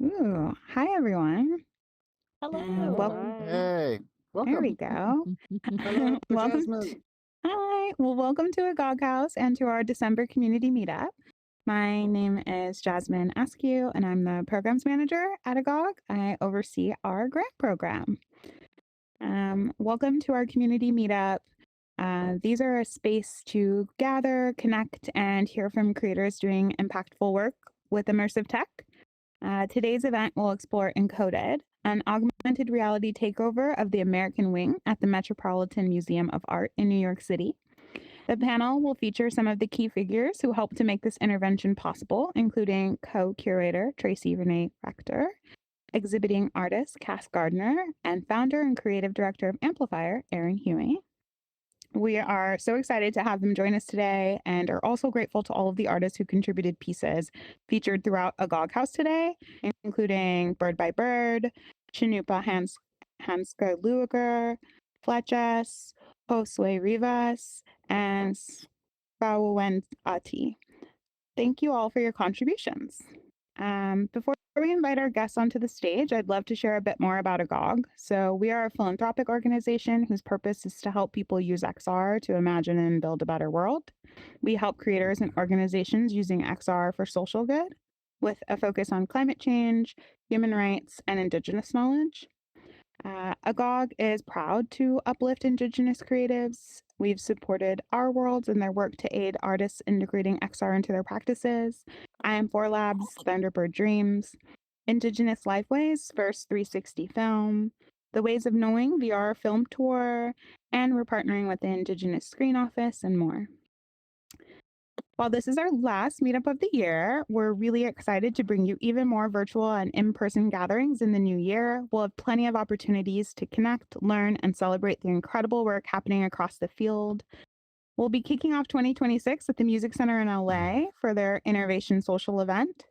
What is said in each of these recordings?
Ooh, hi everyone. Hello. Welcome. Hey, There we welcome. go. Hello, welcome. Jasmine. Hi. Well, welcome to Agog House and to our December community meetup. My name is Jasmine Askew, and I'm the programs manager at Agog. I oversee our grant program. Welcome to our community meetup. These are a space to gather, connect, and hear from creators doing impactful work with immersive tech. Today's event will explore Encoded, an augmented reality takeover of the American Wing at the Metropolitan Museum of Art in New York City. The panel will feature some of the key figures who helped to make this intervention possible, including co-curator Tracy Renée Rector, exhibiting artist Cass Gardiner, and founder and creative director of Amplifier, Aaron Huey. We are so excited to have them join us today and are also grateful to all of the artists who contributed pieces featured throughout Agog House today, including Bird by Bird, Chinupa Hanska Luiger, Fletches, Josue Rivas, and Spawen Ati. Thank you all for your contributions. Before we invite our guests onto the stage, I'd love to share a bit more about Agog. So we are a philanthropic organization whose purpose is to help people use XR to imagine and build a better world. We help creators and organizations using XR for social good, with a focus on climate change, human rights, and Indigenous knowledge. Agog is proud to uplift Indigenous creatives. We've supported Our Worlds in their work to aid artists integrating XR into their practices. I Am 4 Labs, Thunderbird Dreams, Indigenous Lifeways, First 360 Film, The Ways of Knowing VR Film Tour, and we're partnering with the Indigenous Screen Office and more. While this is our last meetup of the year, we're really excited to bring you even more virtual and in-person gatherings in the new year. We'll have plenty of opportunities to connect, learn, and celebrate the incredible work happening across the field. We'll be kicking off 2026 at the Music Center in LA for their Innovation Social event.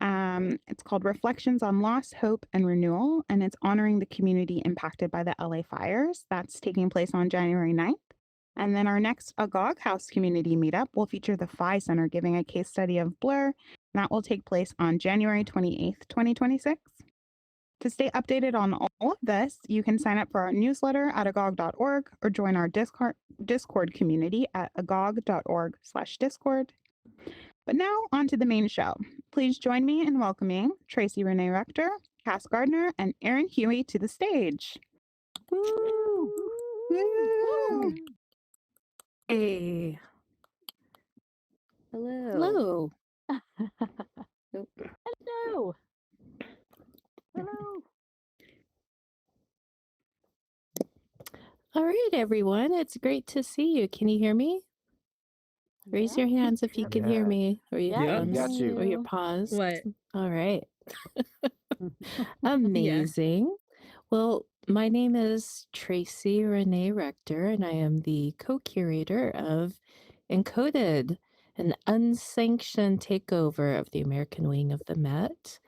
It's called Reflections on Loss, Hope, and Renewal, and it's honoring the community impacted by the LA fires. That's taking place on January 9th. And then our next Agog House community meetup will feature the Phi Center giving a case study of Blur. That will take place on January 28th, 2026. To stay updated on all of this, you can sign up for our newsletter at agog.org or join our Discord community at agog.org/Discord. But now on to the main show. Please join me in welcoming Tracy Renée Rector, Cass Gardiner, and Aaron Huey to the stage. Woo! Woo! Hey. Hello. Hello. Hello. Hello. All right, everyone. It's great to see you. Can you hear me? Raise your hands if you can hear me, or your thumbs, got you. or your paws. What? All right. Amazing. Well, my name is Tracy Renée Rector, and I am the co-curator of Encoded, an unsanctioned takeover of the American wing of the Met.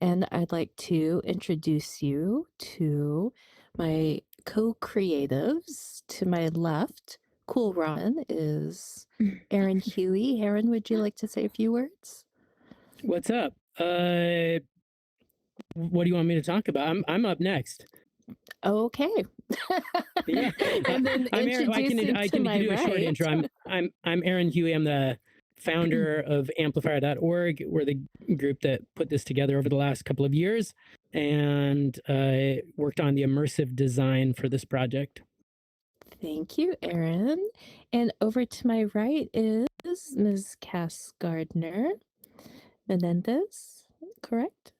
And I'd like to introduce you to my co-creatives. To my left, Cool Ron, is Aaron Huey. Aaron, would you like to say a few words? What's up? What do you want me to talk about? I'm up next. Okay. Yeah. And then I'm Aaron, I can to my do a short right. intro. I'm Aaron Huey. I'm the founder of amplifier.org. We're the group that put this together over the last couple of years and worked on the immersive design for this project. Thank you, Aaron. And over to my right is Ms. Cass Gardiner Menendez, correct?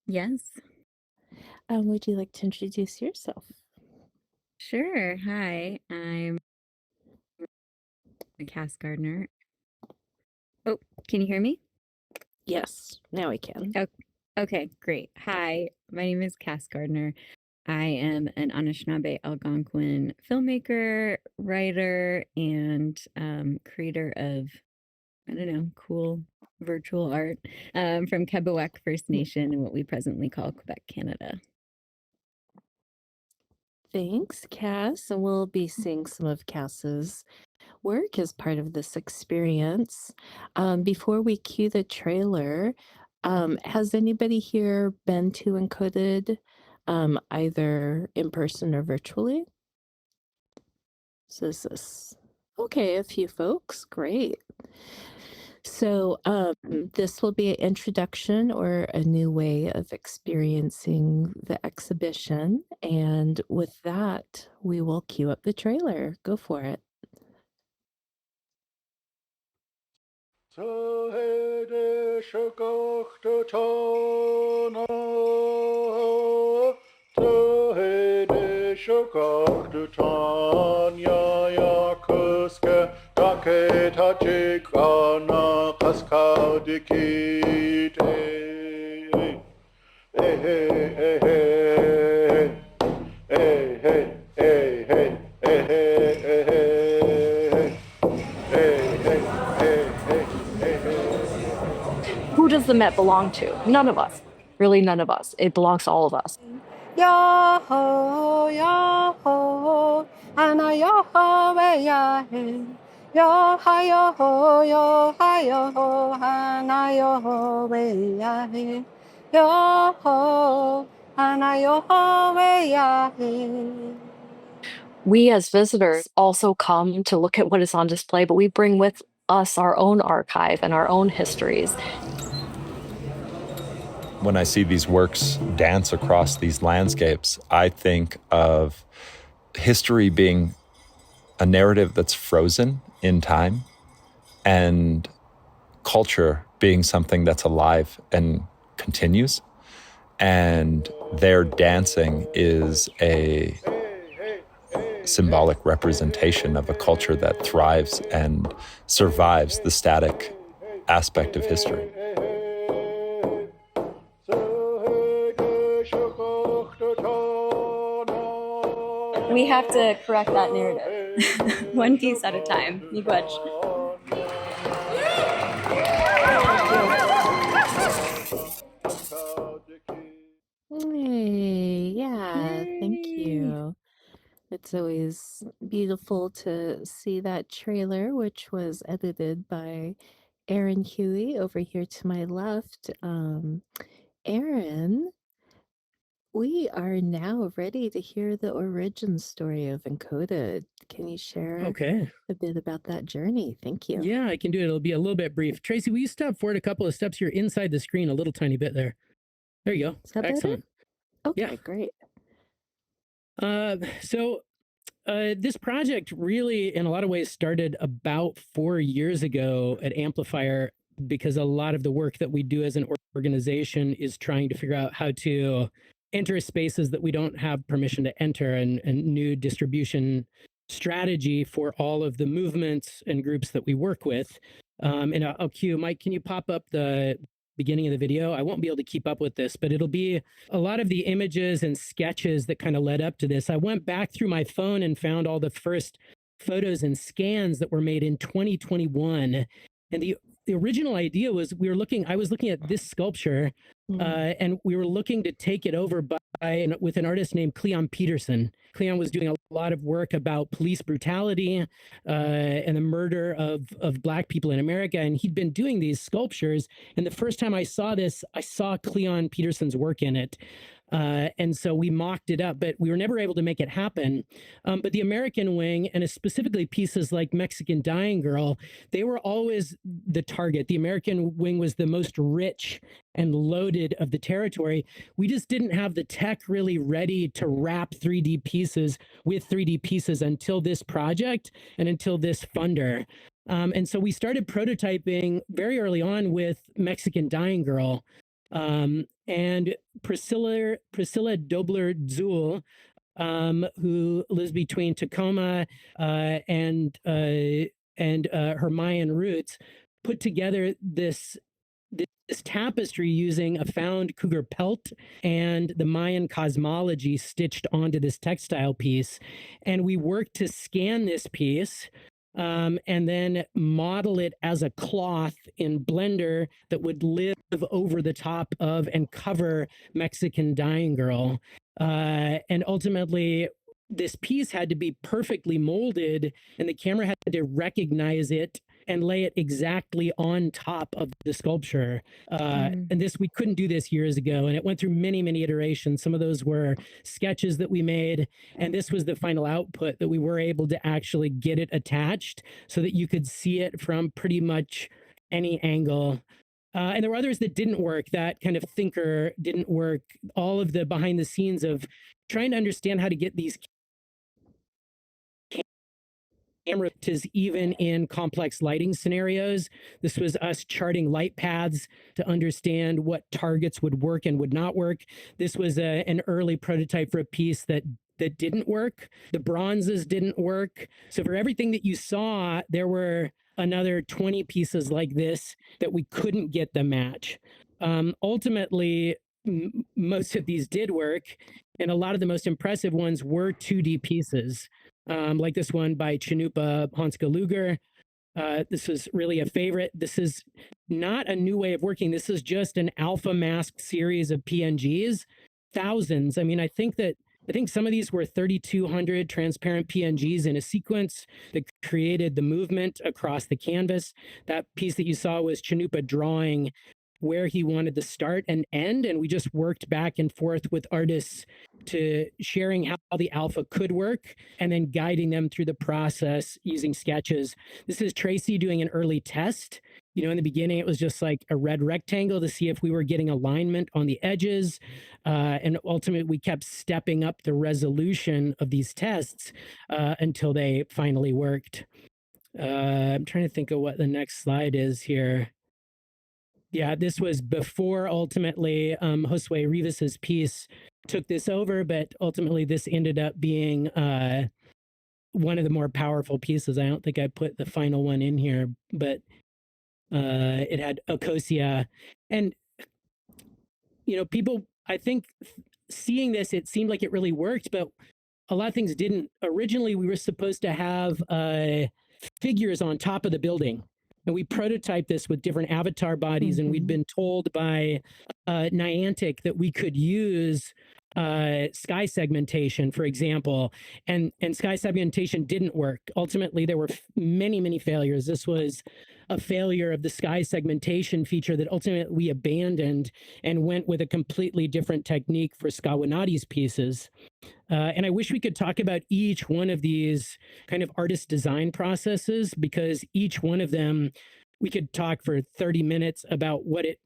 Yes. Would you like to introduce yourself? Sure. Hi, I'm Cass Gardiner. Oh, can you hear me? Yes, now I can. Okay, great. Hi, my name is Cass Gardiner. I am an Anishinaabe Algonquin filmmaker, writer, and creator of, cool virtual art from Kebewek First Nation in what we presently call Quebec, Canada. Thanks, Cass. And we'll be seeing some of Cass's work as part of this experience. Before we cue the trailer, Has anybody here been to Encoded, either in person or virtually? So is this okay? A few folks, great. So, this will be an introduction or a new way of experiencing the exhibition. And with that, we will cue up the trailer. Go for it. Who does the Met belong to? None of us. Really, none of us. It belongs to all of us. Yo-ho, yo-ho, ana yo-ho, we-ya-hey. Yo-ha, yo-ho, yo-ha, yo-ho, ana yo-ho, we-ya-hey. Yo-ho, ana yo-ho, we-ya-hey. We as visitors also come to look at what is on display, but we bring with us our own archive and our own histories. When I see these works dance across these landscapes, I think of history being a narrative that's frozen in time and culture being something that's alive and continues. And their dancing is a symbolic representation of a culture that thrives and survives the static aspect of history. We have to correct that narrative. One piece at a time. Miigwech. Hey, yeah, thank you. It's always beautiful to see that trailer, which was edited by Aaron Huey over here to my left. Aaron, we are now ready to hear the origin story of Encoded. Can you share Okay. a bit about that journey? Thank you. Yeah, I can do it. It'll be a little bit brief. Tracy, will you step forward a couple of steps here inside the screen, a little tiny bit there? There you go. Is that Excellent. better? Okay, Yeah. great. This project really, in a lot of ways, started about 4 years ago at Amplifier, because a lot of the work that we do as an organization is trying to figure out how to enter spaces that we don't have permission to enter, and new distribution strategy for all of the movements and groups that we work with. And I'll cue Mike. Can you pop up the beginning of the video? I won't be able to keep up with this, but it'll be a lot of the images and sketches that kind of led up to this. I went back through my phone and found all the first photos and scans that were made in 2021. And the original idea was I was looking at this sculpture, and we were looking to take it over with an artist named Cleon Peterson. Cleon was doing a lot of work about police brutality and the murder of Black people in America. And he'd been doing these sculptures. And the first time I saw this, I saw Cleon Peterson's work in it. And so we mocked it up, but we were never able to make it happen. But the American wing, and specifically pieces like Mexican Dying Girl, they were always the target. The American wing was the most rich and loaded of the territory. We just didn't have the tech really ready to wrap 3D pieces with 3D pieces until this project and until this funder. And so we started prototyping very early on with Mexican Dying Girl. And Priscilla Dobler-Zuhl, who lives between Tacoma and her Mayan roots, put together this tapestry using a found cougar pelt and the Mayan cosmology stitched onto this textile piece. And we worked to scan this piece and then model it as a cloth in Blender that would live over the top of and cover Mexican Dying Girl. And ultimately, this piece had to be perfectly molded, and the camera had to recognize it and lay it exactly on top of the sculpture. And we couldn't do this years ago, and it went through many, many iterations. Some of those were sketches that we made, and this was the final output that we were able to actually get it attached so that you could see it from pretty much any angle. And there were others that didn't work. That kind of thinker didn't work. All of the behind the scenes of trying to understand how to get these cameras even in complex lighting scenarios. This was us charting light paths to understand what targets would work and would not work. This was an early prototype for a piece that didn't work. The bronzes didn't work. So for everything that you saw, there were another 20 pieces like this that we couldn't get the match. Ultimately, most of these did work, and a lot of the most impressive ones were 2D pieces, like this one by Chinupa Hanska Luger. This was really a favorite. This is not a new way of working. This is just an alpha masked series of PNGs, thousands. I mean, I think some of these were 3,200 transparent PNGs in a sequence that created the movement across the canvas. That piece that you saw was Chinupa drawing where he wanted to start and end, and we just worked back and forth with artists to sharing how the alpha could work and then guiding them through the process using sketches. This is Tracy doing an early test. You know, in the beginning, it was just like a red rectangle to see if we were getting alignment on the edges. And ultimately, we kept stepping up the resolution of these tests until they finally worked. I'm trying to think of what the next slide is here. Yeah, this was before ultimately Josue Rivas's piece took this over, but ultimately this ended up being one of the more powerful pieces. I don't think I put the final one in here, but it had Ocosia. And, you know, people, I think seeing this, it seemed like it really worked, but a lot of things didn't. Originally, we were supposed to have figures on top of the building. And we prototyped this with different avatar bodies, and we'd been told by Niantic that we could use sky segmentation, for example, and sky segmentation didn't work. Ultimately, there were many, many failures. This was a failure of the sky segmentation feature that ultimately we abandoned and went with a completely different technique for Skawanati's pieces. And I wish we could talk about each one of these kind of artist design processes, because each one of them, we could talk for 30 minutes about what it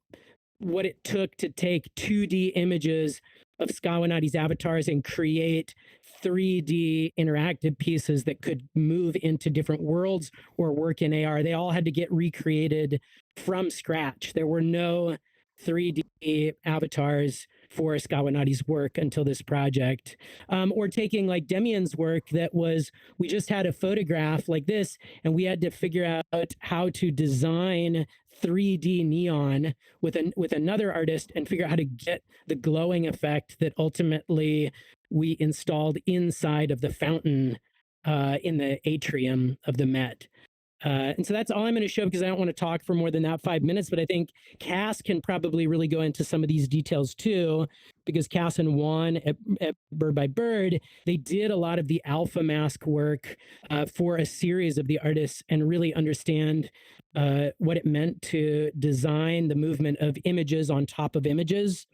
took to take 2D images of Skawanati's avatars and create 3D interactive pieces that could move into different worlds or work in AR. They all had to get recreated from scratch. There were no 3D avatars for Skawanati's work until this project. Or taking like Demian's work, that was, we just had a photograph like this, and we had to figure out how to design 3D neon with another artist and figure out how to get the glowing effect that ultimately we installed inside of the fountain in the atrium of the Met. And so that's all I'm going to show, because I don't want to talk for more than that 5 minutes, but I think Cass can probably really go into some of these details too, because Cass and Juan at Bird by Bird, they did a lot of the alpha mask work for a series of the artists and really understand what it meant to design the movement of images on top of images.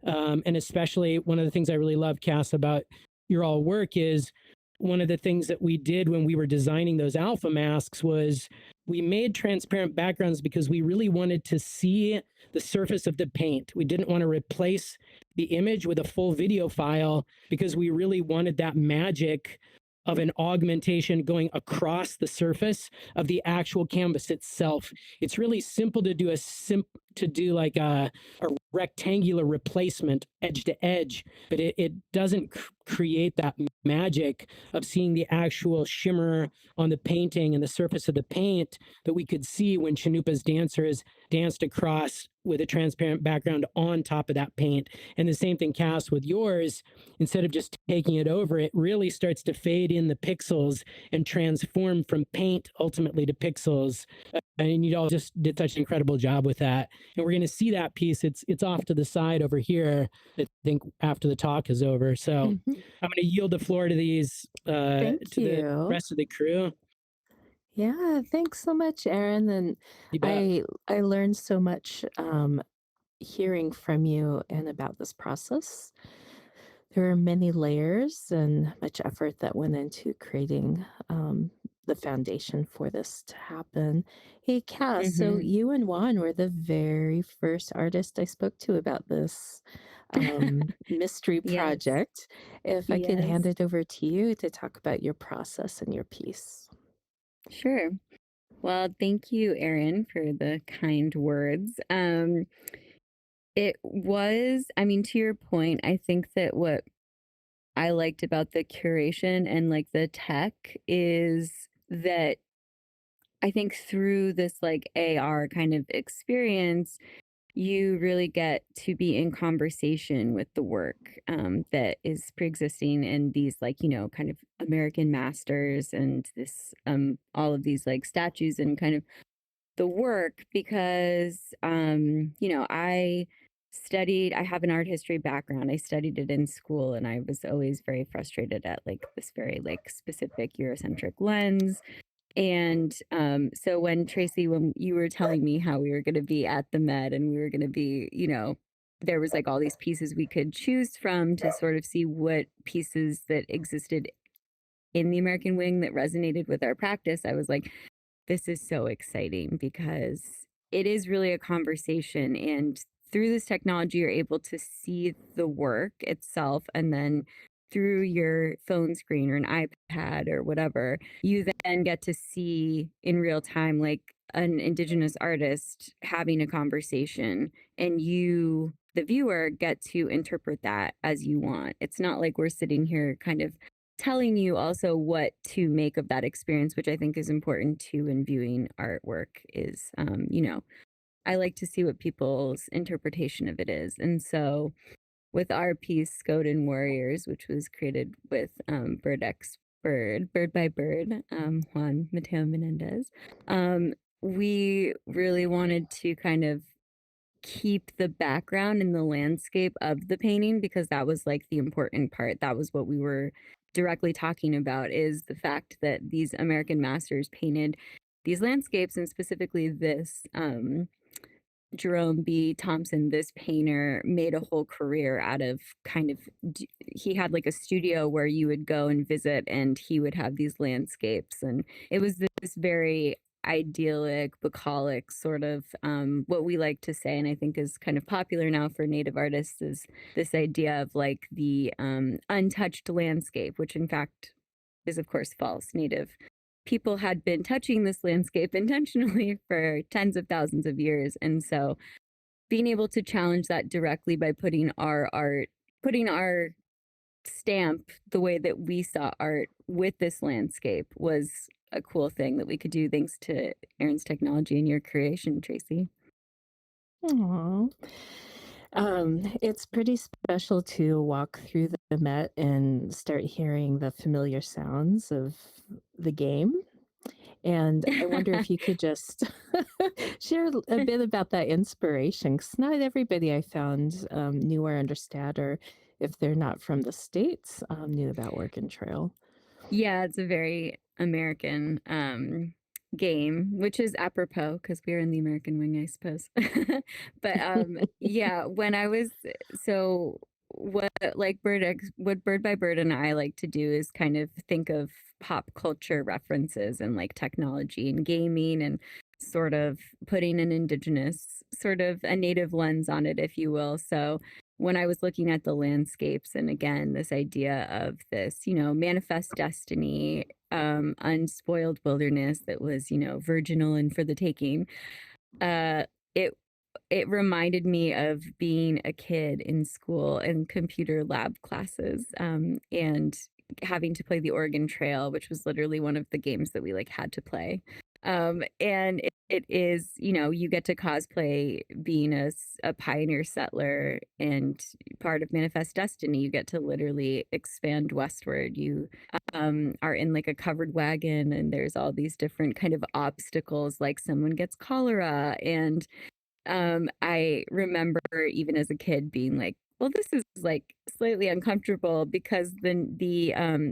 And especially one of the things I really love, Cass, about your all work is one of the things that we did when we were designing those alpha masks was we made transparent backgrounds because we really wanted to see the surface of the paint. We didn't want to replace the image with a full video file because we really wanted that magic of an augmentation going across the surface of the actual canvas itself. It's really simple to do like a rectangular replacement edge to edge, but it doesn't create that magic of seeing the actual shimmer on the painting and the surface of the paint that we could see when Chinupa's dancers danced across with a transparent background on top of that paint. And the same thing, Cass, with yours, instead of just taking it over, it really starts to fade in the pixels and transform from paint ultimately to pixels. And you all just did such an incredible job with that. And we're going to see that piece. It's off to the side over here, I think, after the talk is over. So I'm going to yield the floor to these, to the rest of the crew. Yeah, thanks so much, Aaron. And You bet. I learned so much hearing from you and about this process. There are many layers and much effort that went into creating the foundation for this to happen. Hey, Cass, so Mm-hmm. you and Juan were the very first artist I spoke to about this mystery Yes. project. If I could hand Yes. it over to you to talk about your process and your piece. Sure. Well, thank you, Aaron, for the kind words. It was, I mean, to your point, I think that what I liked about the curation and like the tech is that I think through this like AR kind of experience, you really get to be in conversation with the work that is pre-existing in these like, you know, kind of American masters and this all of these like statues and kind of the work because you know, I have an art history background. I studied it in school and I was always very frustrated at like this very like specific Eurocentric lens. And so when Tracy, when you were telling me how we were going to be at the Met and we were going to be, you know, there was like all these pieces we could choose from to sort of see what pieces that existed in the American Wing that resonated with our practice, I was like, this is so exciting because it is really a conversation. And through this technology, you're able to see the work itself. And then through your phone screen or an iPad or whatever, you then get to see in real time, like an Indigenous artist having a conversation, and you, the viewer, get to interpret that as you want. It's not like we're sitting here kind of telling you also what to make of that experience, which I think is important too in viewing artwork is, you know, I like to see what people's interpretation of it is. And so with our piece, Skoden Warriors, which was created with Bird by Bird, Juan Mateo Menendez, we really wanted to kind of keep the background and the landscape of the painting because that was like the important part. That was what we were directly talking about, is the fact that these American masters painted these landscapes, and specifically this Jerome B. Thompson, this painter, made a whole career out of kind of, he had like a studio where you would go and visit and he would have these landscapes. And it was this very idyllic, bucolic sort of what we like to say, and I think is kind of popular now for Native artists, is this idea of like the untouched landscape, which in fact is of course false. Native people had been touching this landscape intentionally for tens of thousands of years. And so being able to challenge that directly by putting our art, putting our stamp the way that we saw art with this landscape was a cool thing that we could do thanks to Aaron's technology and your creation, Tracy. Aww. It's pretty special to walk through the Met and start hearing the familiar sounds of the game. And I wonder if you could just share a bit about that inspiration, because not everybody I found knew or understood, or if they're not from the States, knew about Work and Trail. Yeah, it's a very American game, which is apropos because we're in the American Wing, I suppose. But yeah, when I was, so what like what Bird by Bird and I like to do is kind of think of pop culture references and like technology and gaming and sort of putting an Indigenous, sort of a native lens on it, if you will. So when I was looking at the landscapes, and again, this idea of this, you know, manifest destiny, unspoiled wilderness that was, you know, virginal and for the taking, it it reminded me of being a kid in school and computer lab classes, and having to play the Oregon Trail, which was literally one of the games that we like had to play. And it is, you know, you get to cosplay being a pioneer settler and part of Manifest Destiny. You get to literally expand westward. You are in like a covered wagon, and there's all these different kind of obstacles, like someone gets cholera. And I remember even as a kid being like well, this is like slightly uncomfortable because the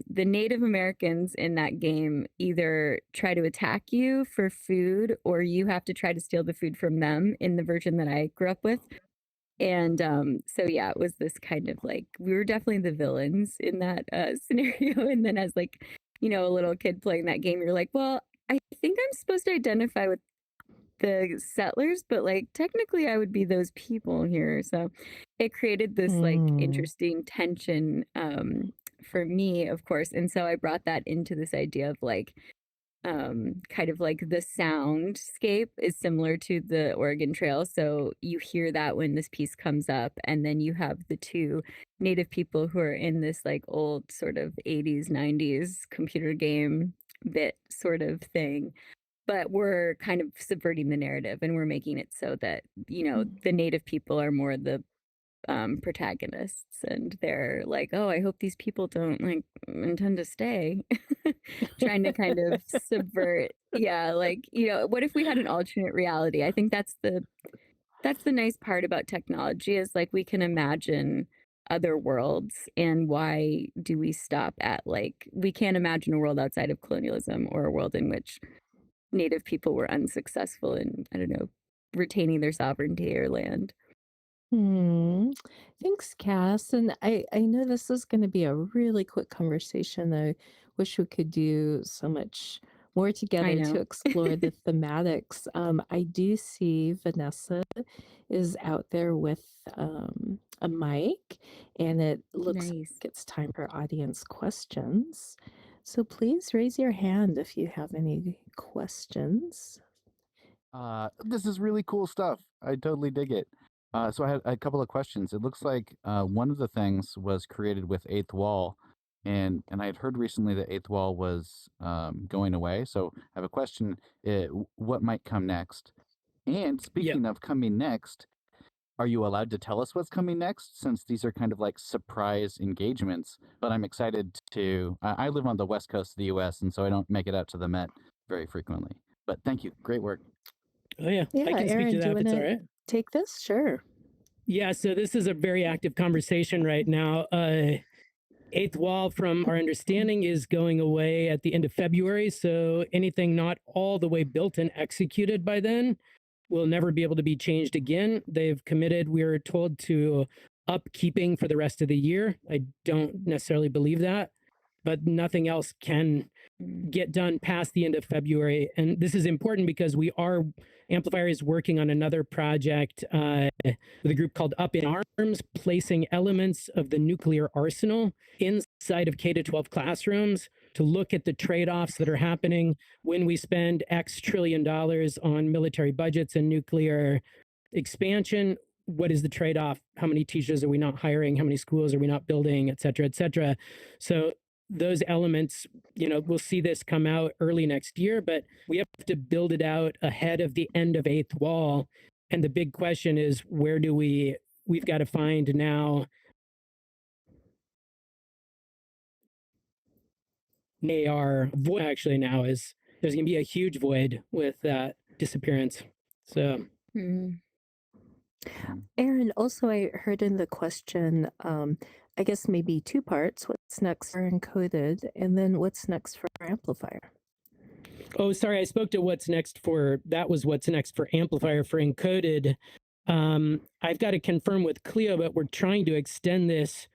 Native Americans in that game either try to attack you for food or you have to try to steal the food from them in the version that I grew up with. And so yeah, it was this kind of like we were definitely the villains in that scenario. And then as like, you know, a little kid playing that game, you're like, well, I think I'm supposed to identify with the settlers, but like technically I would be those people here. So it created this like interesting tension for me, of course. And so I brought that into this idea of like kind of like the soundscape is similar to the Oregon Trail. So you hear that when this piece comes up, and then you have the two native people who are in this like old sort of 80s, 90s computer game bit sort of thing. But we're kind of subverting the narrative and we're making it so that, you know, the native people are more the protagonists and they're like, oh, I hope these people don't like intend to stay. Trying to kind of subvert. Yeah, like, you know, what if we had an alternate reality? I think that's the nice part about technology is like we can imagine other worlds, and why do we stop at like we can't imagine a world outside of colonialism or a world in which native people were unsuccessful in, I don't know, retaining their sovereignty or land. Thanks, Cass. And I know this is going to be a really quick conversation. I wish we could do so much more I together to know. explore the thematics. I do see Vanessa is out there with a mic, and it looks Nice. like it's time for audience questions. So please raise your hand if you have any questions. This is really cool stuff. I totally dig it. So I had a couple of questions. It looks like one of the things was created with Eighth Wall, and I had heard recently that Eighth Wall was going away. So I have a question: what might come next? And speaking of coming next, are you allowed to tell us what's coming next? Since these are kind of like surprise engagements, but I'm excited to. I live on the west coast of the U.S., and so I don't make it out to the Met very frequently. But thank you, great work. Oh yeah, I Yeah, can speak Aaron, to do you that if it's all want to right. take this? Sure. Yeah, so this is a very active conversation right now. Eighth Wall, from our understanding, is going away at the end of February. So anything not all the way built and executed by then will never be able to be changed again. They've committed, we are told, to upkeeping for the rest of the year. I don't necessarily believe that, but nothing else can get done past the end of February. And this is important because Amplifier is working on another project with a group called Up in Arms, placing elements of the nuclear arsenal inside of K-12 classrooms to look at the trade-offs that are happening when we spend X trillion dollars on military budgets and nuclear expansion. What is the trade-off? How many teachers are we not hiring? How many schools are we not building, et cetera, et cetera? So those elements, you know, we'll see this come out early next year, but we have to build it out ahead of the end of Eighth Wall. And the big question is, where do we've got to find now void actually now is there's going to be a huge void with that disappearance. So Aaron, also I heard in the question, I guess maybe two parts. What's next for Encoded, and then what's next for Amplifier? Oh, sorry, I spoke to what's next for Amplifier. For Encoded. I've got to confirm with Cleo, but we're trying to extend this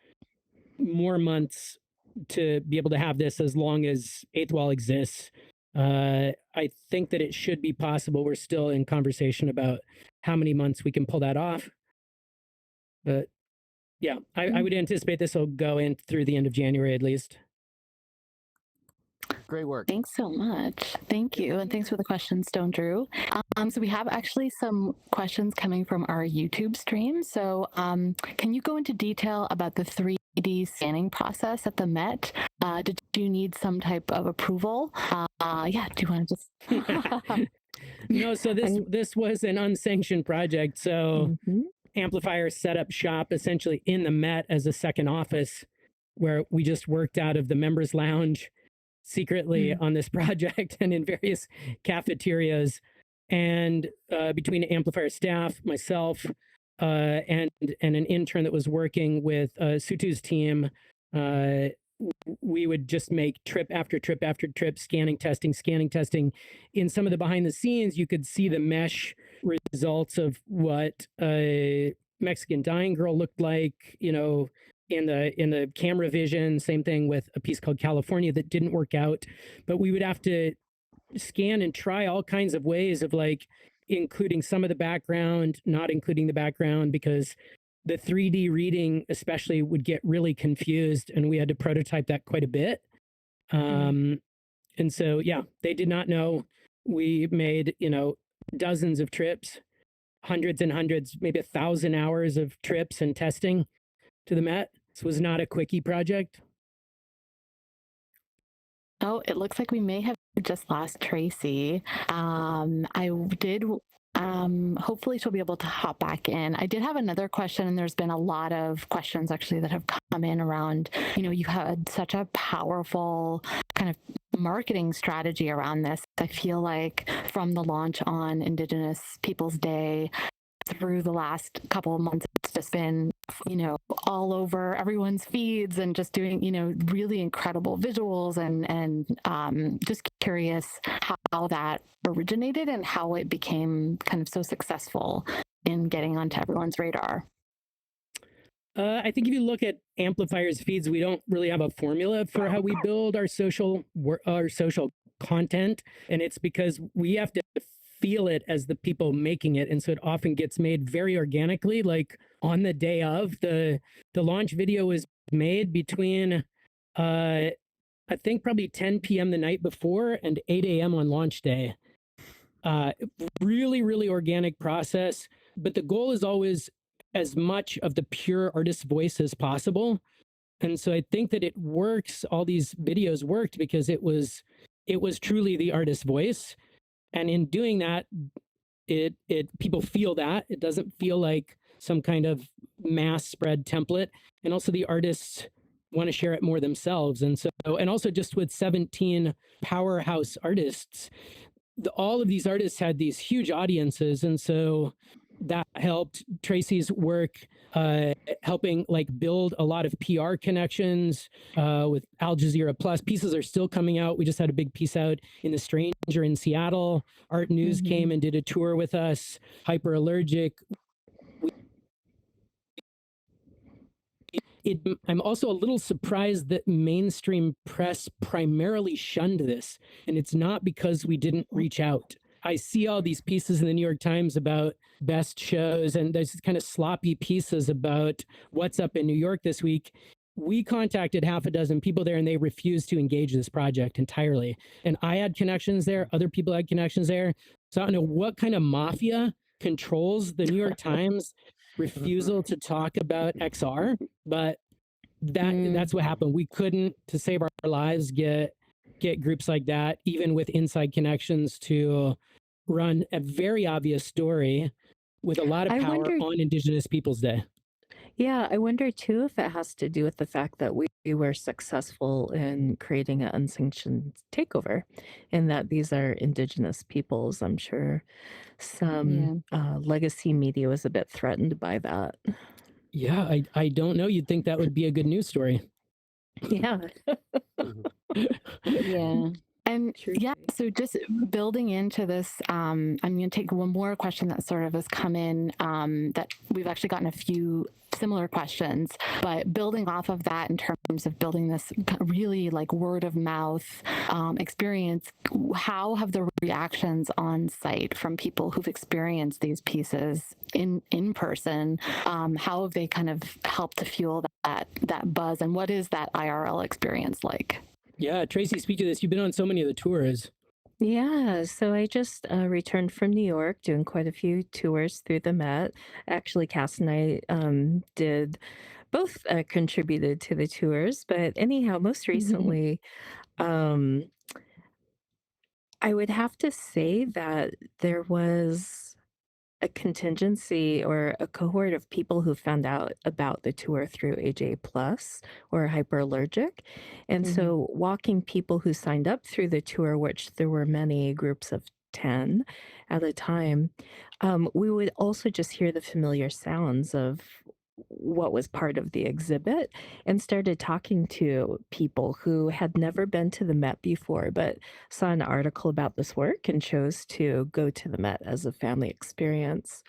more months to be able to have this as long as Eighth Wall exists. I think that it should be possible. We're still in conversation about how many months we can pull that off. But yeah, I would anticipate this will go in through the end of January at least. Great work. Thanks so much. Thank you. And thanks for the question, Stone Drew. So we have actually some questions coming from our YouTube stream. So can you go into detail about the 3D scanning process at the Met? Did you need some type of approval? Yeah, do you want to just... No, so this was an unsanctioned project. So Amplifier set up shop essentially in the Met as a second office where we just worked out of the members lounge secretly on this project and in various cafeterias. And between Amplifier staff, myself, and an intern that was working with Sutu's team, we would just make trip after trip after trip, scanning, testing. In some of the behind the scenes, you could see the mesh results of what a Mexican dying girl looked like, you know, in the camera vision. Same thing with a piece called California that didn't work out, but we would have to scan and try all kinds of ways of like including some of the background, not including the background, because the 3D reading especially would get really confused, and we had to prototype that quite a bit. And so, yeah, they did not know. We made, you know, dozens of trips, hundreds and hundreds, maybe 1,000 hours of trips and testing to the Met. This was not a quickie project. Oh, it looks like we may have just lost Tracy. I did. Hopefully she'll be able to hop back in. I did have another question, and there's been a lot of questions actually that have come in around, you know, you had such a powerful kind of marketing strategy around this. I feel like from the launch on Indigenous Peoples Day through the last couple of months, it's just been, you know, all over everyone's feeds and just doing, you know, really incredible visuals and just curious how that originated and how it became kind of so successful in getting onto everyone's radar. I think if you look at Amplifier's feeds, we don't really have a formula for how we build our social content, and it's because we have to feel it as the people making it, and so it often gets made very organically. Like on the day of the launch video was made between I think probably 10 p.m. the night before and 8 a.m. on launch day. Really organic process, but the goal is always as much of the pure artist's voice as possible. And so I think that it works. All these videos worked because it was truly the artist's voice. And in doing that, it people feel that. It doesn't feel like some kind of mass spread template. And also the artists want to share it more themselves. And so, and also just with 17 powerhouse artists, all of these artists had these huge audiences. And so that helped. Tracy's work helping like build a lot of PR connections with Al Jazeera Plus. Pieces are still coming out. We just had a big piece out in The Stranger in Seattle. Art News came and did a tour with us. Hyperallergic. I'm also a little surprised that mainstream press primarily shunned this, and it's not because we didn't reach out. I see all these pieces in the New York Times about best shows, and there's kind of sloppy pieces about what's up in New York this week. We contacted half a dozen people there, and they refused to engage this project entirely. And I had connections there. Other people had connections there. So I don't know what kind of mafia controls the New York Times refusal to talk about XR, but that's what happened. We couldn't, to save our lives, get groups like that, even with inside connections, to run a very obvious story with a lot of power on Indigenous Peoples Day. Yeah, I wonder too if it has to do with the fact that we were successful in creating an unsanctioned takeover, and that these are Indigenous peoples. I'm sure some legacy media was a bit threatened by that. Yeah, I don't know. You'd think that would be a good news story. Yeah. Yeah. And yeah, so just building into this, I'm going to take one more question that sort of has come in that we've actually gotten a few similar questions, but building off of that in terms of building this really like word of mouth experience, how have the reactions on site from people who've experienced these pieces in person, how have they kind of helped to fuel that buzz, and what is that IRL experience like? Yeah, Tracy, speak to this. You've been on so many of the tours. Yeah, so I just returned from New York, doing quite a few tours through the Met. Actually, Cass and I did both contributed to the tours, but anyhow, most recently, I would have to say that there was a contingency or a cohort of people who found out about the tour through AJ Plus or Hyperallergic. And so walking people who signed up through the tour, which there were many groups of 10 at a time, we would also just hear the familiar sounds of what was part of the exhibit and started talking to people who had never been to the Met before, but saw an article about this work and chose to go to the Met as a family experience.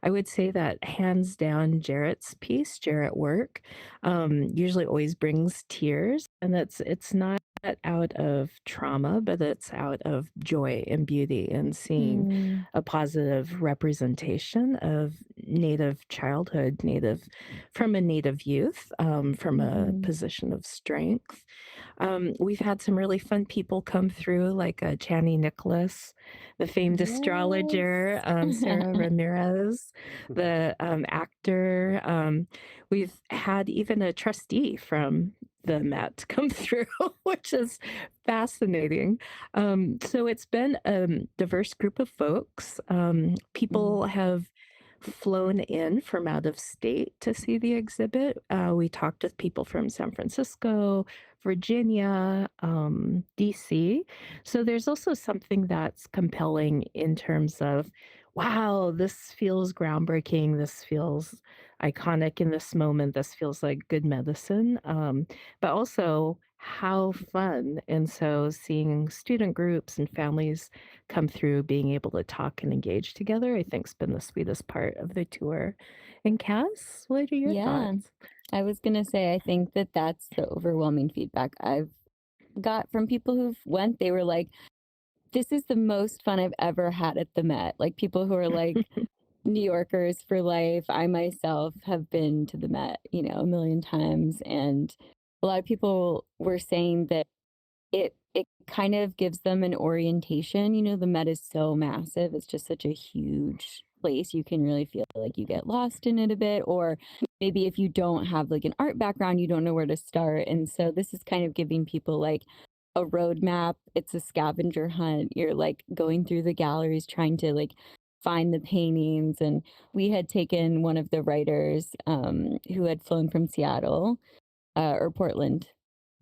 I would say that hands down, Jarrett's piece, Jarrett work, usually always brings tears, and it's not out of trauma, but it's out of joy and beauty and seeing Mm, a positive representation of Native childhood, Native from a Native youth, from a mhm. position of strength. We've had some really fun people come through, like Channy Nicholas, the famed astrologer, Yes. Sarah Ramirez, the actor. We've had even a trustee from the Met come through, which is fascinating. So it's been a diverse group of folks. People have flown in from out of state to see the exhibit. We talked with people from San Francisco, Virginia, DC. So there's also something that's compelling in terms of, wow, this feels groundbreaking. This feels iconic in this moment. This feels like good medicine. But also, how fun. And so seeing student groups and families come through, being able to talk and engage together, I think has been the sweetest part of the tour. And Cass, what are your Yeah, thoughts? I was gonna say, I think that that's the overwhelming feedback I've got from people who've went. They were like, "This is the most fun I've ever had at the Met." Like people who are like New Yorkers for life. I myself have been to the Met, a million times, and a lot of people were saying that it kind of gives them an orientation. The Met is so massive. It's just such a huge place. You can really feel like you get lost in it a bit, or maybe if you don't have like an art background, you don't know where to start. And so this is kind of giving people like a roadmap. It's a scavenger hunt. You're like going through the galleries trying to like find the paintings. And we had taken one of the writers who had flown from Seattle or Portland.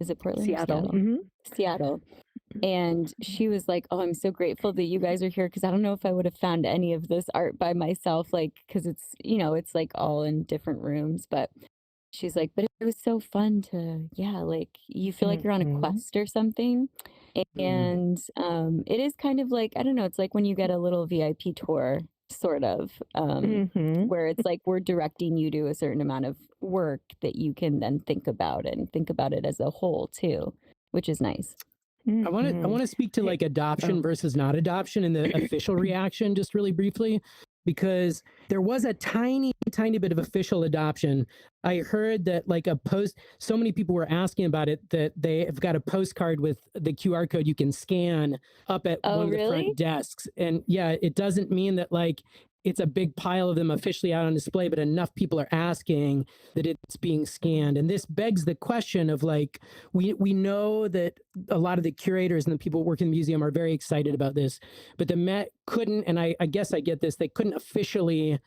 Is it Portland or Seattle. Seattle? Seattle. And she was like, "Oh, I'm so grateful that you guys are here because I don't know if I would have found any of this art by myself, like, because it's like all in different rooms." But she's like, "But it was so fun to, yeah, like you feel like you're on a Mhm. quest or something." And it is kind of like, I don't know, it's like when you get a little VIP tour, sort of, Mhm. where it's like we're directing you to a certain amount of work that you can then think about and think about it as a whole too, which is nice. I want to speak to like adoption versus not adoption and the official reaction just really briefly, because there was a tiny bit of official adoption. I heard that like so many people were asking about it that they have got a postcard with the QR code you can scan up at Oh, one of the really? front desks. And yeah, it doesn't mean that like it's a big pile of them officially out on display, but enough people are asking that it's being scanned. And this begs the question of like, we know that a lot of the curators and the people working in the museum are very excited about this, but the Met couldn't, and I guess I get this, they couldn't officially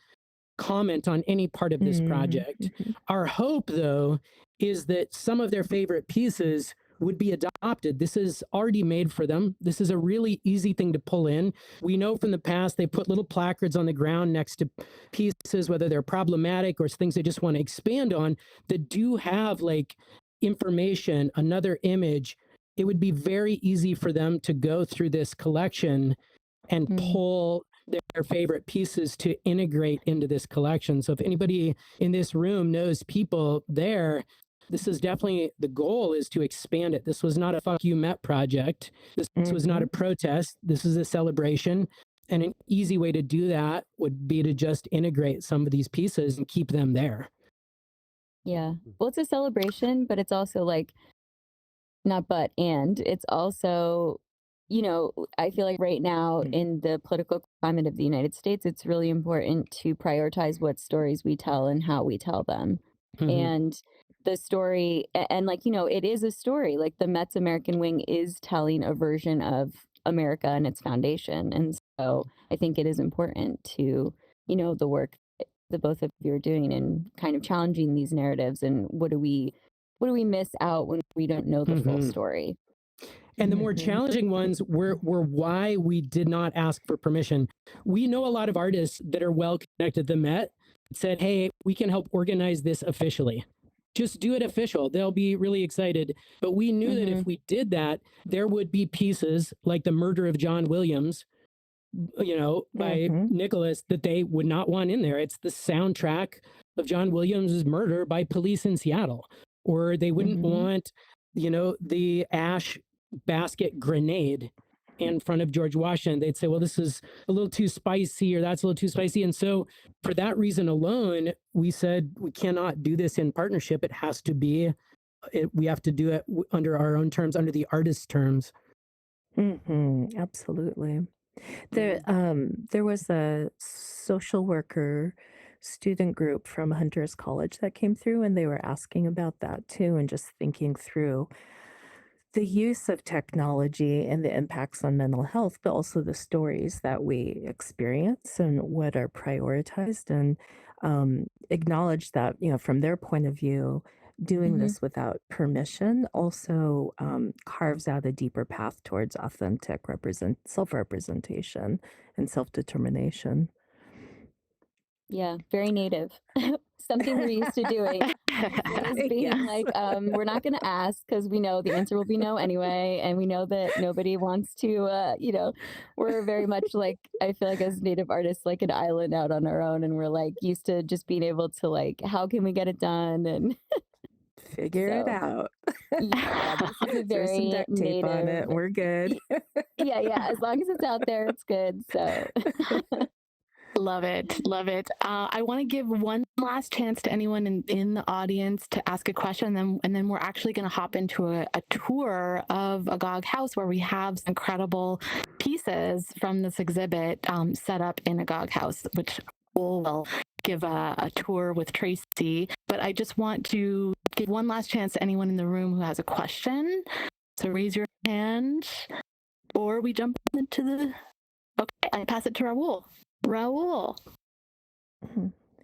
comment on any part of this project. Our hope, though, is that some of their favorite pieces would be adopted. This is already made for them. This is a really easy thing to pull in. We know from the past they put little placards on the ground next to pieces, whether they're problematic or things they just want to expand on, that do have like information, another image. It would be very easy for them to go through this collection and pull their favorite pieces to integrate into this collection. So if anybody in this room knows people there, this is definitely the goal, is to expand it. This was not a fuck you Met project. This was not a protest. This is a celebration. And an easy way to do that would be to just integrate some of these pieces and keep them there. Yeah. Well, it's a celebration, but it's also like and it's also, I feel like right now in the political climate of the United States, it's really important to prioritize what stories we tell and how we tell them. And the story, and like, it is a story. Like the Met's American Wing is telling a version of America and its foundation. And so I think it is important to, the work that both of you are doing and kind of challenging these narratives and what do we miss out when we don't know the full story. And the more challenging ones were why we did not ask for permission. We know a lot of artists that are well connected. The Met said, hey, we can help organize this officially. Just do it official. They'll be really excited. But we knew that if we did that, there would be pieces like the murder of John Williams, by Nicholas, that they would not want in there. It's the soundtrack of John Williams' murder by police in Seattle. Or they wouldn't want, the ash basket grenade in front of George Washington. They'd say, well, this is a little too spicy, or that's a little too spicy. And so for that reason alone, we said we cannot do this in partnership. It has to be, we have to do it under our own terms, under the artist's terms. Absolutely. There was a social worker student group from Hunter's College that came through, and they were asking about that too, and just thinking through the use of technology and the impacts on mental health, but also the stories that we experience and what are prioritized, and acknowledge that, from their point of view, doing this without permission also carves out a deeper path towards authentic self-representation and self-determination. Yeah, very native. Something we're used to doing. Is being like, we're not going to ask because we know the answer will be no anyway. And we know that nobody wants to, we're very much like, I feel like as native artists, like an island out on our own. And we're like used to just being able to like, how can we get it done? And figure it out. Yeah, this is a very some duct tape native on it. We're good. Yeah. As long as it's out there, it's good. So Love it. I want to give one last chance to anyone in the audience to ask a question, and then we're actually going to hop into a tour of Agog House, where we have some incredible pieces from this exhibit set up in Agog House, which will give a tour with Tracy. But I just want to give one last chance to anyone in the room who has a question. So raise your hand, or we jump into the... Okay, I pass it to Raul.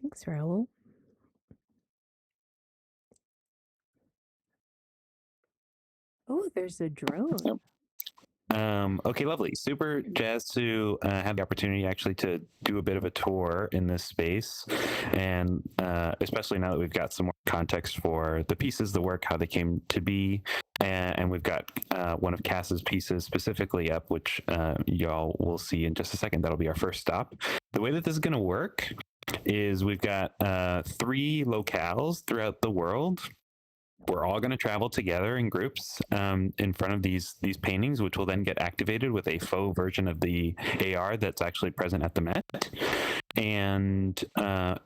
Thanks, Raul. Oh, there's a drone. Okay, lovely. Super jazzed to have the opportunity actually to do a bit of a tour in this space, and especially now that we've got some more context for the pieces, the work, how they came to be, and we've got one of Cass's pieces specifically up, which y'all will see in just a second. That'll be our first stop. The way that this is going to work is we've got 3 locales throughout the world. We're all going to travel together in groups in front of these paintings, which will then get activated with a faux version of the AR that's actually present at the Met. And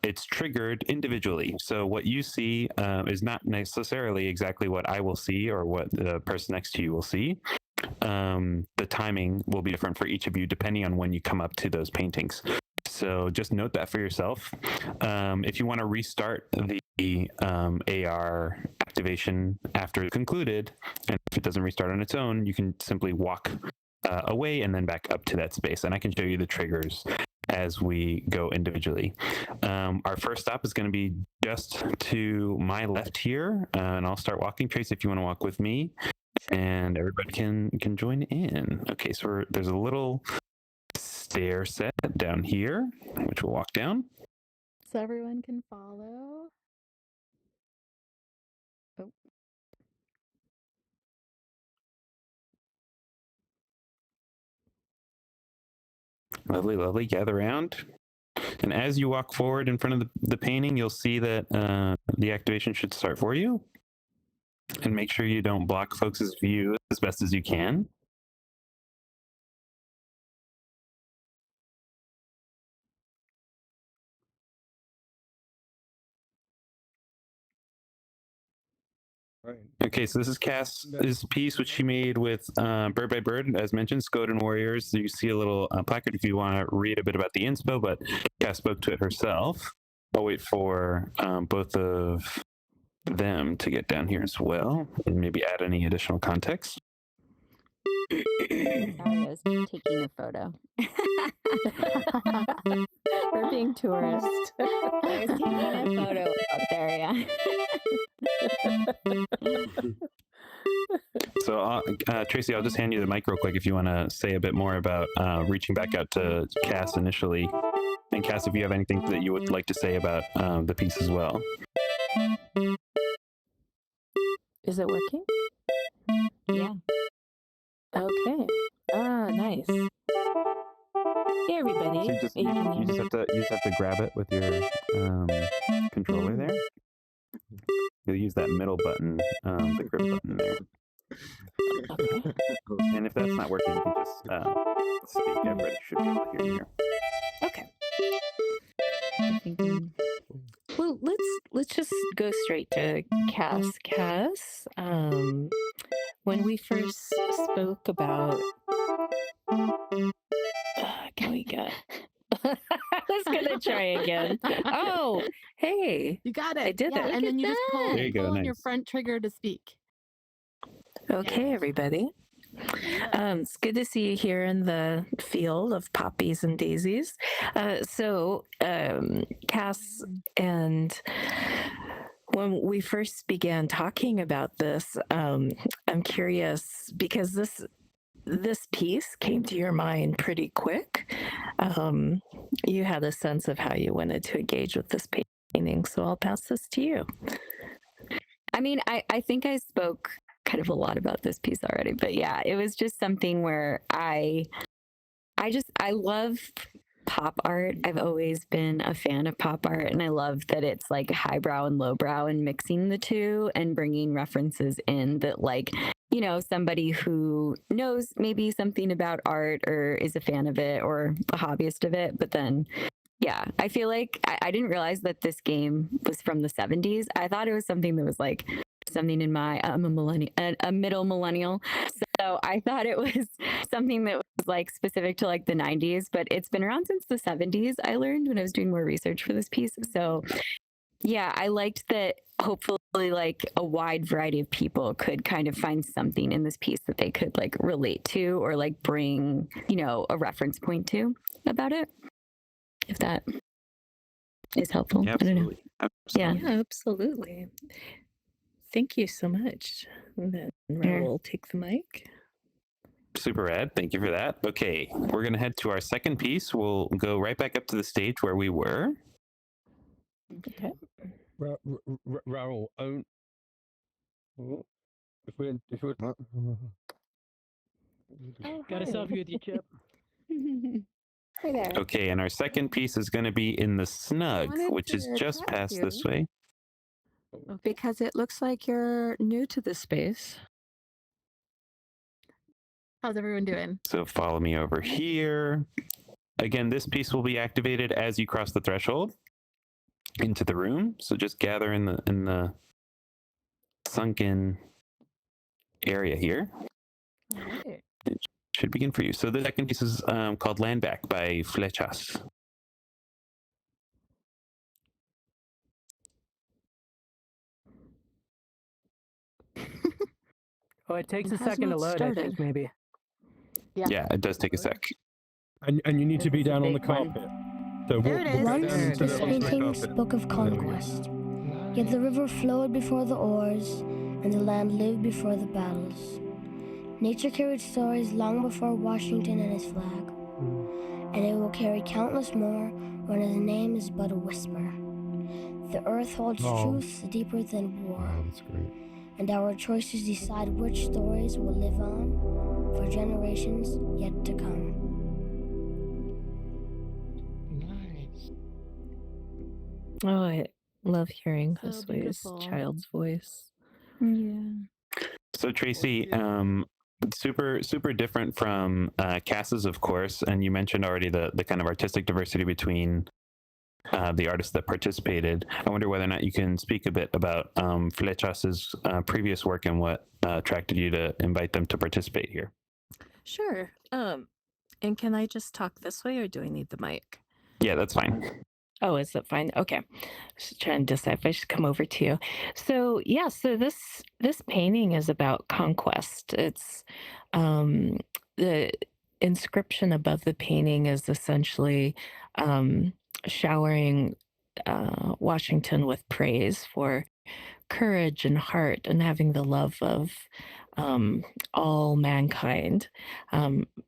it's triggered individually. So what you see is not necessarily exactly what I will see or what the person next to you will see. The timing will be different for each of you depending on when you come up to those paintings. So just note that for yourself. If you want to restart the AR activation after it's concluded, and if it doesn't restart on its own, you can simply walk away and then back up to that space. And I can show you the triggers as we go individually. Our first stop is going to be just to my left here, and I'll start walking. Trace, if you want to walk with me, and everybody can join in. Okay, so there's a little stair set down here, which we'll walk down. so everyone can follow. Oh. Lovely. Gather around. And as you walk forward in front of the painting, you'll see that the activation should start for you. And make sure you don't block folks' view as best as you can. Right. Okay, so this is Cass's piece, which she made with Bird by Bird, as mentioned, Skoden Warriors. So you see a little placard if you want to read a bit about the inspo, but Cass spoke to it herself. I'll wait for both of them to get down here as well, and maybe add any additional context. Sorry, I was taking a photo. We're being tourists. I was taking a photo out there, yeah. So, Tracy, I'll just hand you the mic real quick if you want to say a bit more about reaching back out to Cass initially. And Cass, if you have anything that you would like to say about the piece as well. Is it working? Yeah. Okay. Ah, nice. Hey, everybody. So you just have to grab it with your controller there. You'll use that middle button, the grip button there. Okay. And if that's not working, you can just speak. Everybody should be able to hear you here. Okay. Well, let's just go straight to Cass. Cass, when we first spoke about, can we get? I was gonna try again. Oh, hey, You got it. I did yeah, it. And then you just pull, There you go, on your nice. front trigger to speak. Okay, everybody. It's good to see you here in the field of poppies and daisies. Cass, and when we first began talking about this, I'm curious because this piece came to your mind pretty quick. You had a sense of how you wanted to engage with this painting, so I'll pass this to you. I mean, I think I spoke kind of a lot about this piece already, but yeah, it was just something where I love pop art. I've always been a fan of pop art, and I love that it's like highbrow and lowbrow and mixing the two and bringing references in that, like, you know, somebody who knows maybe something about art or is a fan of it or a hobbyist of it, but then yeah, I feel like I didn't realize that this game was from the 70s. I thought it was something that was like something in my, I'm a millennial, a middle millennial. So I thought it was something that was like specific to like the 90s, but it's been around since the 70s, I learned when I was doing more research for this piece. So yeah, I liked that hopefully like a wide variety of people could kind of find something in this piece that they could like relate to or like bring, you know, a reference point to about it. If that is helpful. Yeah, I don't know. absolutely. Yeah, absolutely. Thank you so much. Then Raul, take the mic. Super rad. Thank you for that. Okay, we're going to head to our second piece. We'll go right back up to the stage where we were. Okay. Raul, if we Got a selfie with you, Chip. Hi there. Okay, and our second piece is going to be in the snug, Wanted which is to just chat past with this you. way. Because it looks like you're new to this space. How's everyone doing? So follow me over here. Again, this piece will be activated as you cross the threshold into the room. So just gather in the sunken area here. All right. It should begin for you. So the second piece is called Land Back by Flechas. Oh, it takes It a has second to not load, I started. think, maybe. Yeah, it does take a sec. and you need to be down on the carpet. So There it is. walk Once down into this the painting carpet. spoke of conquest, yet the river flowed before the oars, and the land lived before the battles. Nature carried stories long before Washington and his flag, and it will carry countless more when his name is but a whisper. The earth holds truths deeper than war, That's great. and our choices decide which stories will live on for generations yet to come. Nice. Oh, I love hearing So Josue's beautiful. child's voice. Yeah. So Tracy, super different from Cass's, of course, and you mentioned already the kind of artistic diversity between the artists that participated. I wonder whether or not you can speak a bit about Flechas's previous work and what attracted you to invite them to participate here. Sure. And can I just talk this way, or do I need the mic? Yeah, that's fine. Oh, is it fine? Okay. Just trying to decide if I should come over to you. So yeah, so this painting is about conquest. It's the inscription above the painting is essentially showering Washington with praise for courage and heart and having the love of all mankind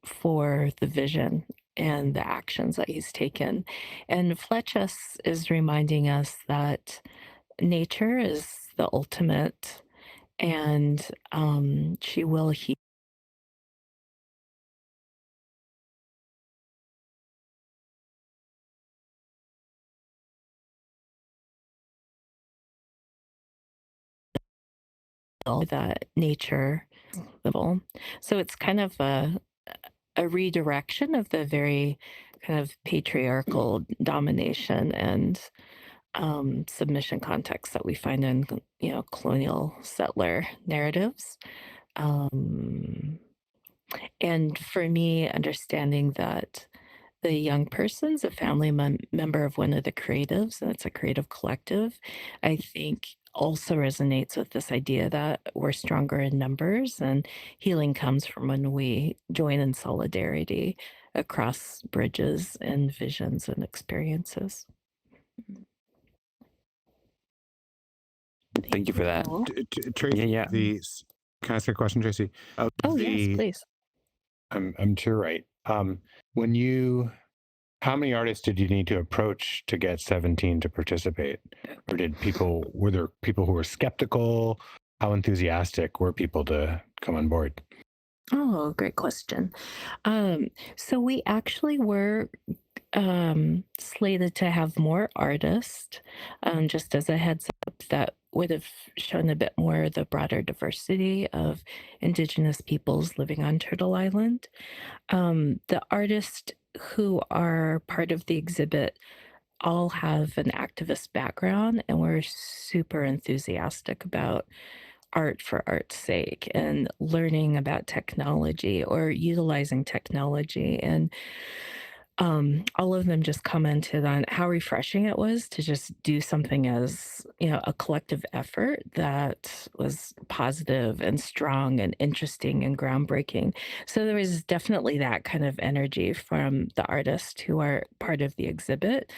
for the vision and the actions that he's taken. And Fletchus is reminding us that nature is the ultimate, and she will heal. That nature level. So it's kind of a redirection of the very kind of patriarchal domination and submission context that we find in, you know, colonial settler narratives. And for me, understanding that the young person's a family member of one of the creatives, and it's a creative collective, I think also resonates with this idea that we're stronger in numbers, and healing comes from when we join in solidarity across bridges and visions and experiences. Thank you for that. Tracy, Yeah. can I ask a question, Tracy? Yes, please. I'm sure right. How many artists did you need to approach to get 17 to participate? Or were there people who were skeptical? How enthusiastic were people to come on board? Oh, great question. So we actually were slated to have more artists, just as a heads up, that would have shown a bit more the broader diversity of Indigenous peoples living on Turtle Island. The artists who are part of the exhibit all have an activist background, and we're super enthusiastic about art for art's sake and learning about technology or utilizing technology. And all of them just commented on how refreshing it was to just do something as, you know, a collective effort that was positive and strong and interesting and groundbreaking. So there was definitely that kind of energy from the artists who are part of the exhibit,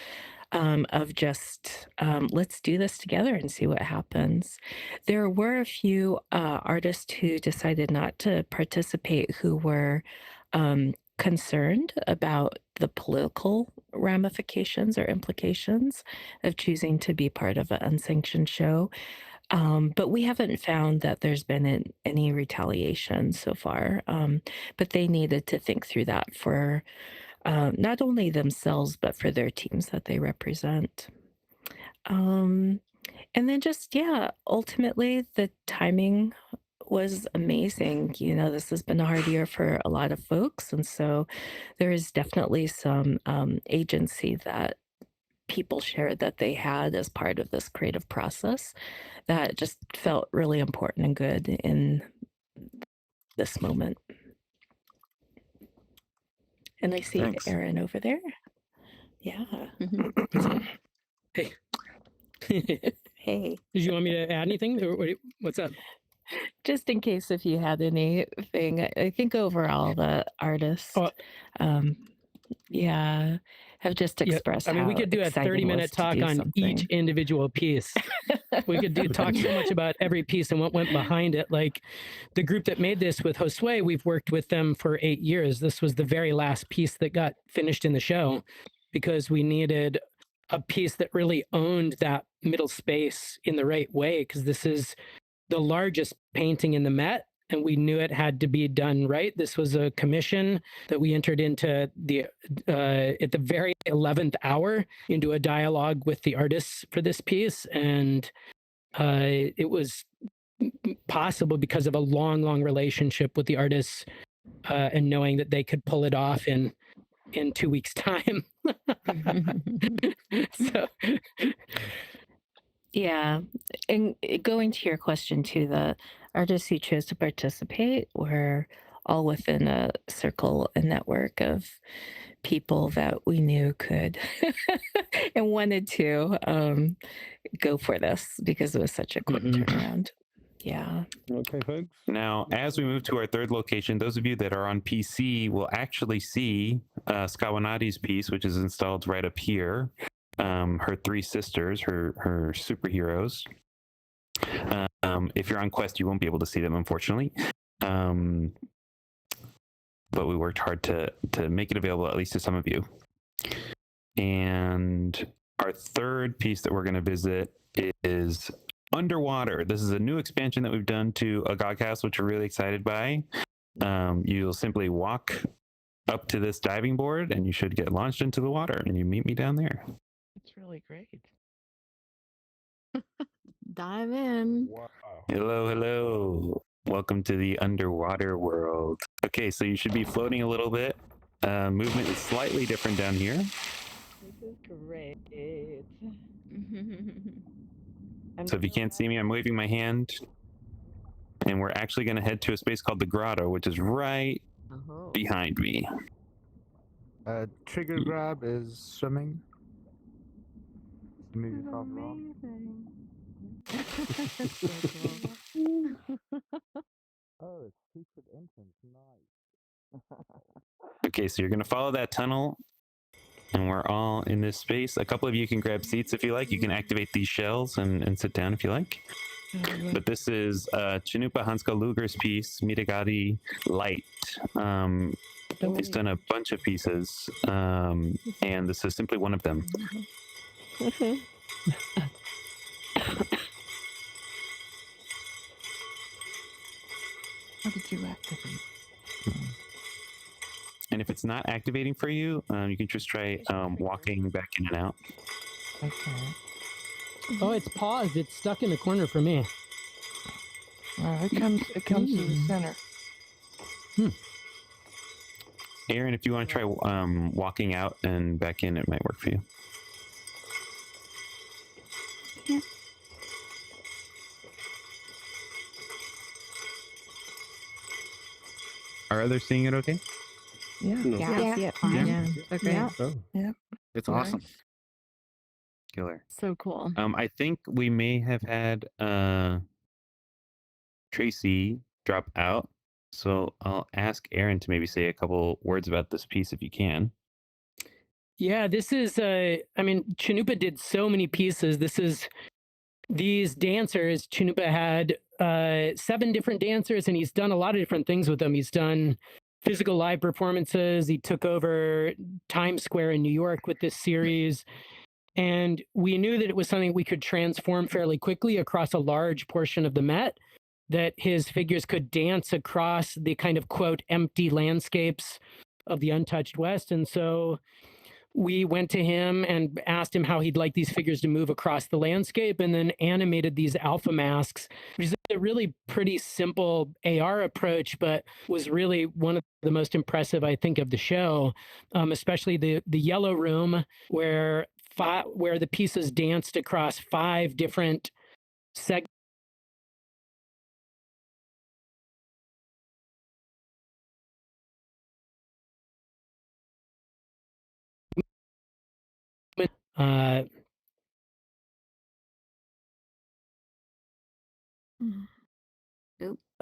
of just let's do this together and see what happens. There were a few artists who decided not to participate who were concerned about the political ramifications or implications of choosing to be part of an unsanctioned show. But we haven't found that there's been any retaliation so far. But they needed to think through that for not only themselves, but for their teams that they represent. And then just, yeah, ultimately the timing was amazing. You know, this has been a hard year for a lot of folks. And so there is definitely some agency that people shared that they had as part of this creative process that just felt really important and good in this moment. And I see Aaron over there. Yeah. Hey. Hey. Did you want me to add anything? Or what's up? Just in case if you had anything, I think overall the artists, have just expressed. I mean, we could do a 30-minute talk on each individual piece. We could talk so much about every piece and what went behind it. Like the group that made this with Josue, we've worked with them for 8 years. This was the very last piece that got finished in the show because we needed a piece that really owned that middle space in the right way, because this is the largest painting in the Met, and we knew it had to be done right. This was a commission that we entered into at the very 11th hour into a dialogue with the artists for this piece, and it was possible because of a long relationship with the artists and knowing that they could pull it off in 2 weeks' time. So. Yeah, and going to your question too, the artists who chose to participate were all within a circle, a network of people that we knew could and wanted to go for this because it was such a quick turnaround. Yeah. Okay, folks. Now, as we move to our third location, those of you that are on PC will actually see Skawanati's piece, which is installed right up here. Her three sisters, her superheroes. If you're on Quest, you won't be able to see them, unfortunately. but we worked hard to make it available at least to some of you. And our third piece that we're going to visit is underwater. This is a new expansion that we've done to Agog House, which we're really excited by. You'll simply walk up to this diving board and you should get launched into the water, and you meet me down there. It's really great. Dive in. Wow. Hello. Welcome to the underwater world. Okay, so you should be floating a little bit. Movement is slightly different down here. This is great. So if you can't see me, I'm waving my hand. And we're actually going to head to a space called the Grotto, which is right behind me. Trigger grab is swimming. Maybe off wrong. Oh, it's secret entrance. Nice. Okay, so you're going to follow that tunnel, and we're all in this space. A couple of you can grab seats if you like. You can activate these shells and sit down if you like. But this is Chinupa Hanska Luger's piece, Mitagari Light. He's done a bunch of pieces, and this is simply one of them. How did you activate? And if it's not activating for you, you can just try walking back in and out. Okay. Oh, it's paused. It's stuck in the corner for me. It comes to the center. Aaron, if you want to try walking out and back in, it might work for you. Yeah. Are others seeing it okay? Yeah. Yeah, I see it fine. Yeah. Okay. Yeah. Oh. Yeah. It's awesome. Killer. So cool. I think we may have had Tracy drop out, so I'll ask Aaron to maybe say a couple words about this piece if you can. Yeah, this is, Chinupa did so many pieces. These dancers, Chinupa had 7 different dancers, and he's done a lot of different things with them. He's done physical live performances. He took over Times Square in New York with this series. And we knew that it was something we could transform fairly quickly across a large portion of the Met, that his figures could dance across the kind of, quote, empty landscapes of the untouched West. And so we went to him and asked him how he'd like these figures to move across the landscape, and then animated these alpha masks, which is a really pretty simple AR approach, but was really one of the most impressive, I think, of the show, especially the yellow room where the pieces danced across 5 different segments.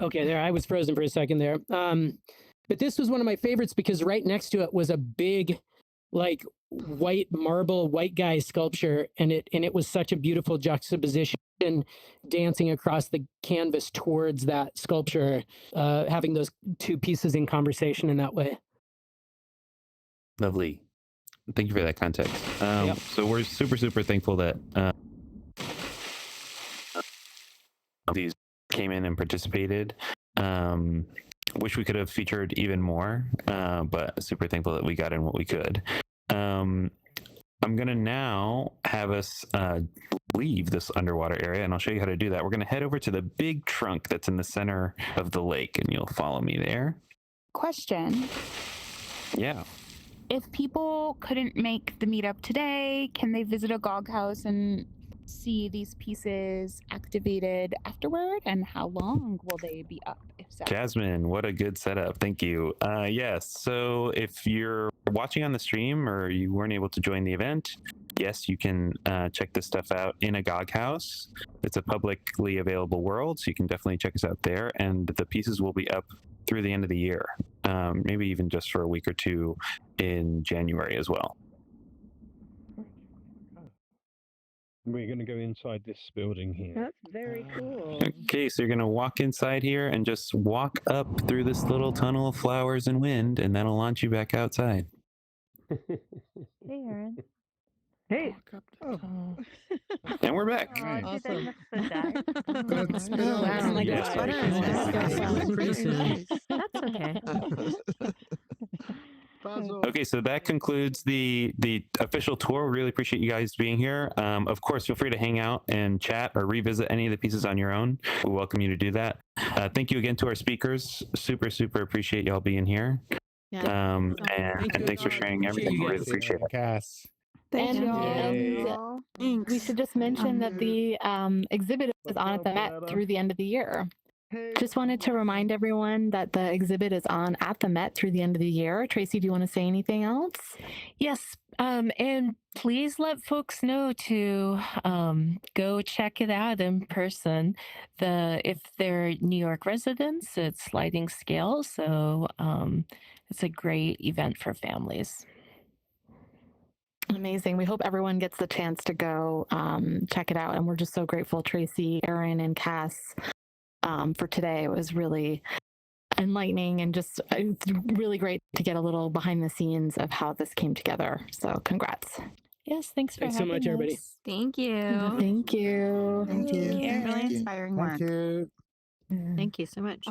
Okay, there, I was frozen for a second there. But this was one of my favorites because right next to it was a big, like, white marble white guy sculpture, and it was such a beautiful juxtaposition, dancing across the canvas towards that sculpture, having those 2 pieces in conversation in that way. Lovely. Thank you for that context. Yep. So we're super thankful that these came in and participated. Wish we could have featured even more, but super thankful that we got in what we could. I'm going to now have us leave this underwater area, and I'll show you how to do that. We're going to head over to the big trunk that's in the center of the lake, and you'll follow me there. Question. Yeah. If people couldn't make the meetup today, can they visit Agog House and see these pieces activated afterward? And how long will they be up, if so? Jasmine, what a good setup. Thank you. Yes, so if you're watching on the stream or you weren't able to join the event, yes, you can check this stuff out in Agog House. It's a publicly available world, so you can definitely check us out there. And the pieces will be up through the end of the year, maybe even just for a week or 2 in January as well. We're going to go inside this building here. That's very cool. Okay, so you're going to walk inside here and just walk up through this little tunnel of flowers and wind, and that'll launch you back outside. Hey, Aaron. Hey. And we're back. Nice. Awesome. That's been Oh, awesome. my Yes. gosh. Pretty soon. That's okay. Okay, so that concludes the official tour. We really appreciate you guys being here. Of course, feel free to hang out and chat or revisit any of the pieces on your own. We welcome you to do that. Thank you again to our speakers. Super appreciate y'all being here. Yeah. And thanks for sharing everything. We really appreciate it. Cass. And we should just mention that the exhibit is on at the Met through the end of the year. Just wanted to remind everyone that the exhibit is on at the Met through the end of the year. Tracy, do you want to say anything else? Yes, and please let folks know to go check it out in person. If they're New York residents, it's sliding scale, so it's a great event for families. Amazing. We hope everyone gets the chance to go check it out. And we're just so grateful, Tracy, Aaron, and Cass, for today. It was really enlightening and just it's really great to get a little behind the scenes of how this came together. So congrats. Yes, thanks so much, everybody. Thank you. Thank you. Thank you. Really inspiring work. Thank you. Thank you so much.